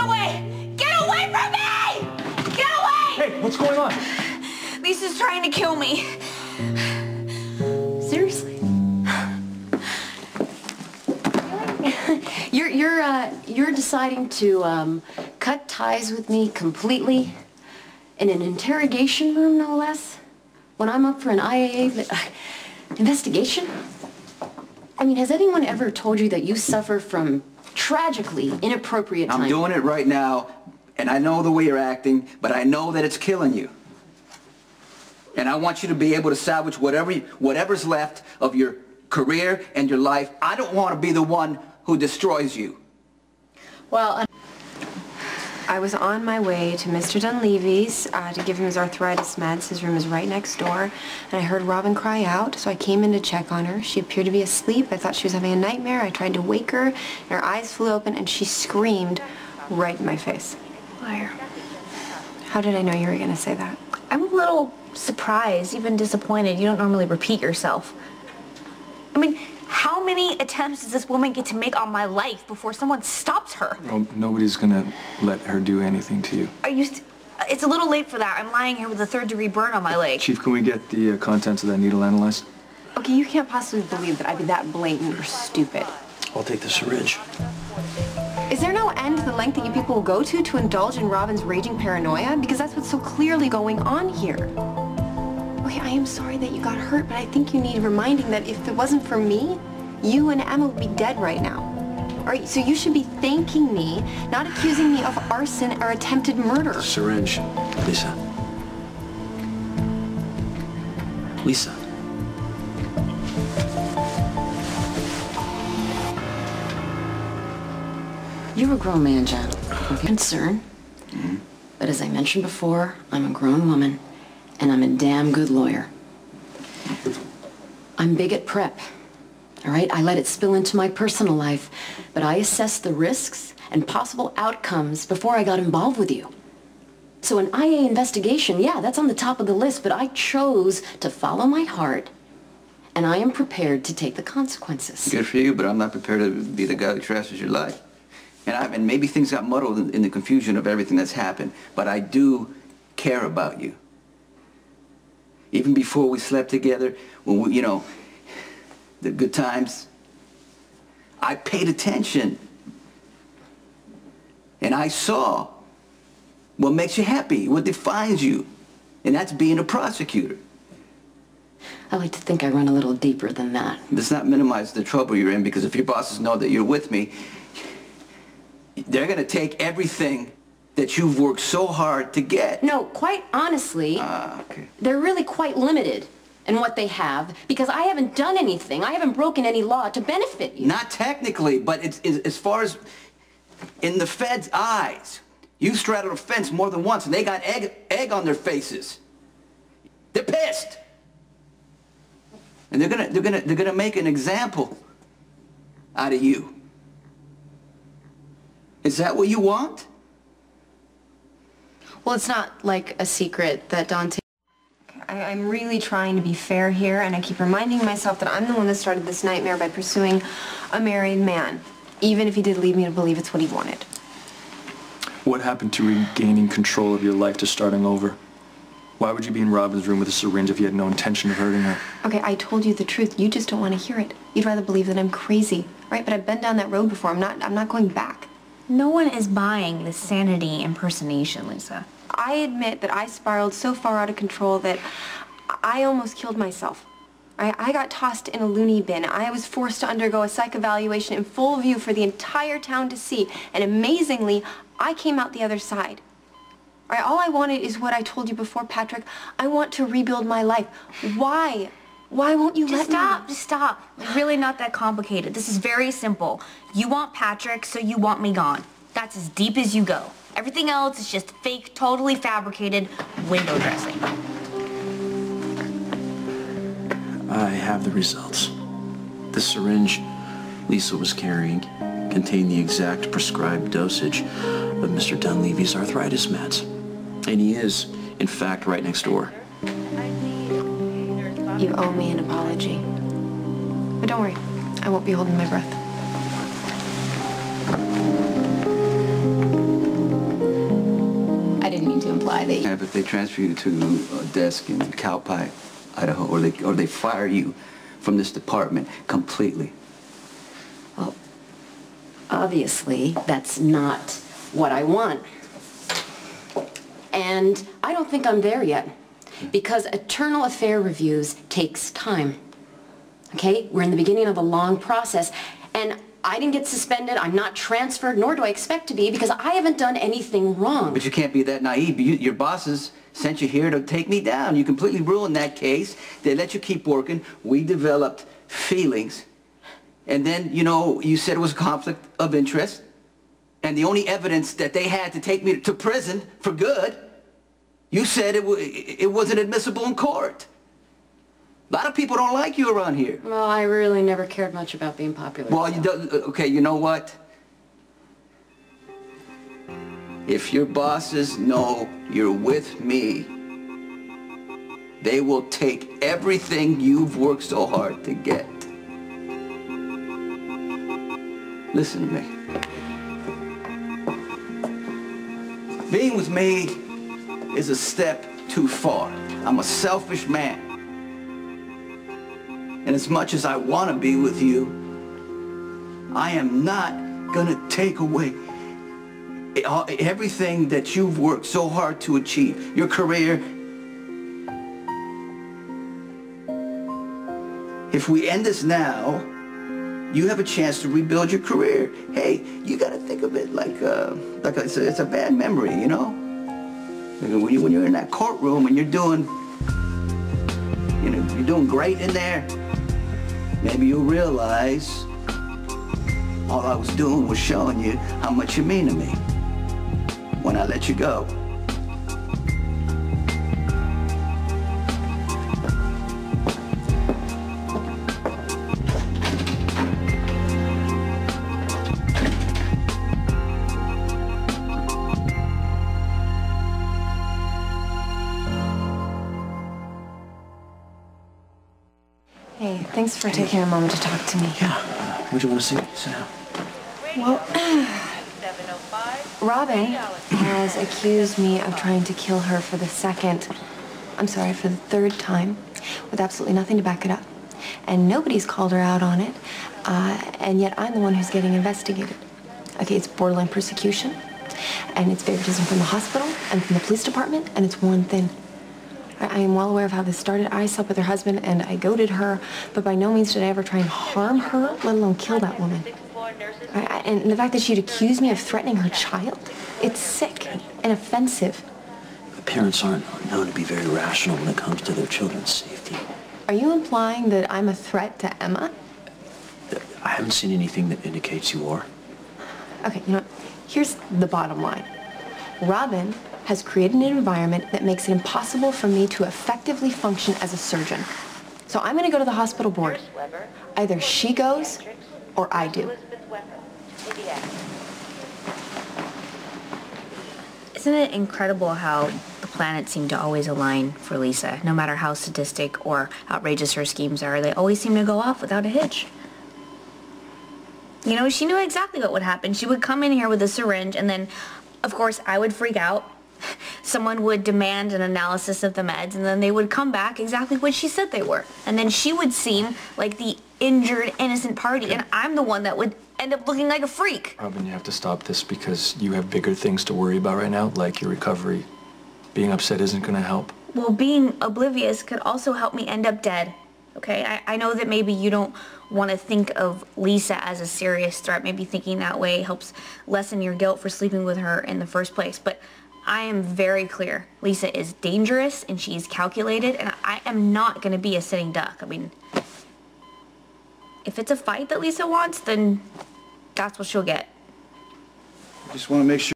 away! Get away from me! Get away! Hey, what's going on? Lisa's trying to kill me. Seriously? You're deciding to cut ties with me completely in an interrogation room, no less, when I'm up for an IAA investigation? I mean, has anyone ever told you that you suffer from tragically inappropriate time? I'm doing it right now, and I know the way you're acting, but I know that it's killing you. And I want you to be able to salvage whatever's left of your career and your life. I don't want to be the one who destroys you. Well, I was on my way to Mr. Dunleavy's to give him his arthritis meds. His room is right next door. And I heard Robin cry out, so I came in to check on her. She appeared to be asleep. I thought she was having a nightmare. I tried to wake her, and her eyes flew open, and she screamed right in my face. Liar. How did I know you were going to say that? I'm a little surprised, even disappointed. You don't normally repeat yourself. I mean, how many attempts does this woman get to make on my life before someone stops her? Well, nobody's gonna let her do anything to you. Are you... It's a little late for that. I'm lying here with a third-degree burn on my leg. Chief, can we get the contents of that needle analyzed? Okay, you can't possibly believe that I'd be that blatant or stupid. I'll take the syringe. Is there no end to the length that you people will go to indulge in Robin's raging paranoia? Because that's what's so clearly going on here. Okay, I am sorry that you got hurt, but I think you need reminding that if it wasn't for me, you and Emma would be dead right now. All right, so you should be thanking me, not accusing me of arson or attempted murder. Syringe. Lisa. Lisa. You're a grown man, John. I'm concerned. But as I mentioned before, I'm a grown woman, and I'm a damn good lawyer. I'm big at prep. All right? I let it spill into my personal life, but I assessed the risks and possible outcomes before I got involved with you. So an IA investigation, yeah, that's on the top of the list, but I chose to follow my heart, and I am prepared to take the consequences. Good for you, but I'm not prepared to be the guy who trashes your life. And maybe things got muddled in the confusion of everything that's happened, but I do care about you. Even before we slept together, when we, you know, the good times, I paid attention. And I saw what makes you happy, what defines you. And that's being a prosecutor. I like to think I run a little deeper than that. Does not minimize the trouble you're in, because if your bosses know that you're with me, they're going to take everything that you've worked so hard to get. No, quite honestly, okay. They're really quite limited in what they have, because I haven't done anything. I haven't broken any law to benefit you. Not technically, but it's as far as in the Fed's eyes. You straddled a fence more than once, and they got egg on their faces. They're pissed. And they're gonna make an example out of you. Is that what you want? Well, it's not like a secret that Dante... I'm really trying to be fair here, and I keep reminding myself that I'm the one that started this nightmare by pursuing a married man, even if he did lead me to believe it's what he wanted. What happened to regaining control of your life to starting over? Why would you be in Robin's room with a syringe if you had no intention of hurting her? Okay, I told you the truth. You just don't want to hear it. You'd rather believe that I'm crazy, right? But I've been down that road before. I'm not going back. No one is buying this sanity impersonation, Lisa. I admit that I spiraled so far out of control that I almost killed myself. I got tossed in a loony bin. I was forced to undergo a psych evaluation in full view for the entire town to see. And amazingly, I came out the other side. All I wanted is what I told you before, Patrick. I want to rebuild my life. Why? Why won't you let me? Just stop. It's really not that complicated. This is very simple. You want Patrick, so you want me gone. That's as deep as you go. Everything else is just fake, totally fabricated window dressing. I have the results. The syringe Lisa was carrying contained the exact prescribed dosage of Mr. Dunleavy's arthritis meds. And he is, in fact, right next door. You owe me an apology. But don't worry, I won't be holding my breath. they... And if they transfer you to a desk in Cowpie, Idaho, or they fire you from this department completely. Well, obviously, that's not what I want. And I don't think I'm there yet, because eternal affair reviews takes time. Okay? We're in the beginning of a long process, and I didn't get suspended, I'm not transferred, nor do I expect to be, because I haven't done anything wrong. But you can't be that naive. Your bosses sent you here to take me down. You completely ruined that case. They let you keep working. We developed feelings. And then, you know, you said it was a conflict of interest. And the only evidence that they had to take me to prison for good, you said it wasn't admissible in court. A lot of people don't like you around here. Well, I really never cared much about being popular. Well, so. you do, okay, you know what? If your bosses know you're with me, they will take everything you've worked so hard to get. Listen to me. Being with me is a step too far. I'm a selfish man. And as much as I want to be with you, I am not gonna take away everything that you've worked so hard to achieve. Your career. If we end this now, you have a chance to rebuild your career. Hey, you gotta think of it like it's a bad memory, you know? When you're in that courtroom and you're doing great in there, maybe you'll realize all I was doing was showing you how much you mean to me when I let you go. Hey, thanks for taking a moment to talk to me. Yeah. Where'd you want to sit? Sit down. Well, Robin has accused me of trying to kill her for the third time, with absolutely nothing to back it up. And nobody's called her out on it, and yet I'm the one who's getting investigated. Okay, it's borderline persecution, and it's favoritism from the hospital and from the police department, and it's worn thin. I am well aware of how this started. I slept with her husband and I goaded her, but by no means did I ever try and harm her, let alone kill that woman. And the fact that she'd accuse me of threatening her child, it's sick and offensive. Parents aren't known to be very rational when it comes to their children's safety. Are you implying that I'm a threat to Emma? I haven't seen anything that indicates you are. Okay, you know, here's the bottom line. Robin has created an environment that makes it impossible for me to effectively function as a surgeon. So I'm going to go to the hospital board. Either she goes or I do. Isn't it incredible how the planets seem to always align for Lisa? No matter how sadistic or outrageous her schemes are, they always seem to go off without a hitch. You know, she knew exactly what would happen. She would come in here with a syringe and then, of course, I would freak out. Someone would demand an analysis of the meds, and then they would come back exactly what she said they were. And then she would seem like the injured, innocent party, and I'm the one that would end up looking like a freak. Robin, you have to stop this because you have bigger things to worry about right now, like your recovery. Being upset isn't going to help. Well, being oblivious could also help me end up dead. Okay, I know that maybe you don't want to think of Lisa as a serious threat. Maybe thinking that way helps lessen your guilt for sleeping with her in the first place, but I am very clear. Lisa is dangerous and she's calculated, and I am not going to be a sitting duck. I mean, if it's a fight that Lisa wants, then that's what she'll get. I just want to make sure